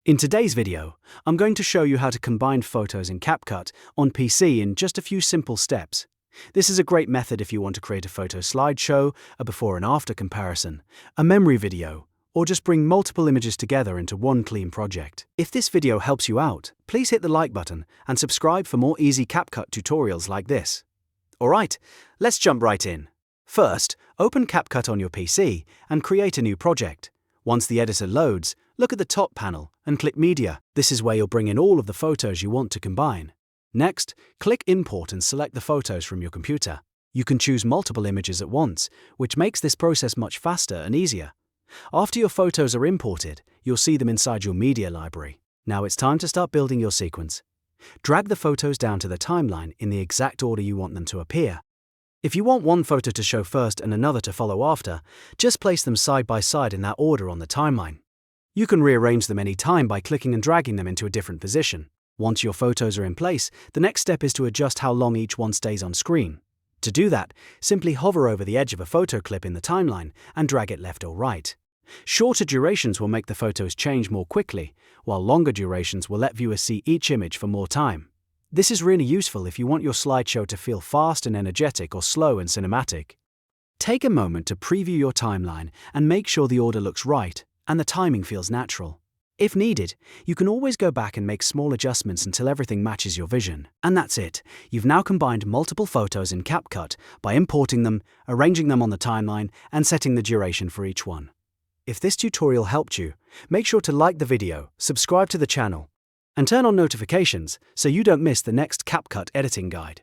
In today's video, I'm going to show you how to combine photos in CapCut on PC in just a few simple steps. This is a great method if you want to create a photo slideshow, a before and after comparison, a memory video, or just bring multiple images together into one clean project. If this video helps you out, please hit the like button and subscribe for more easy CapCut tutorials like this. Alright, let's jump right in. First, open CapCut on your PC and create a new project. Once the editor loads, look at the top panel and click Media. This is where you'll bring in all of the photos you want to combine. Next, click Import and select the photos from your computer. You can choose multiple images at once, which makes this process much faster and easier. After your photos are imported, you'll see them inside your media library. Now it's time to start building your sequence. Drag the photos down to the timeline in the exact order you want them to appear. If you want one photo to show first and another to follow after, just place them side by side in that order on the timeline. You can rearrange them any time by clicking and dragging them into a different position. Once your photos are in place, the next step is to adjust how long each one stays on screen. To do that, simply hover over the edge of a photo clip in the timeline and drag it left or right. Shorter durations will make the photos change more quickly, while longer durations will let viewers see each image for more time. This is really useful if you want your slideshow to feel fast and energetic or slow and cinematic. Take a moment to preview your timeline and make sure the order looks right and the timing feels natural. If needed, you can always go back and make small adjustments until everything matches your vision. And that's it. You've now combined multiple photos in CapCut by importing them, arranging them on the timeline, and setting the duration for each one. If this tutorial helped you, make sure to like the video, subscribe to the channel, and turn on notifications so you don't miss the next CapCut editing guide.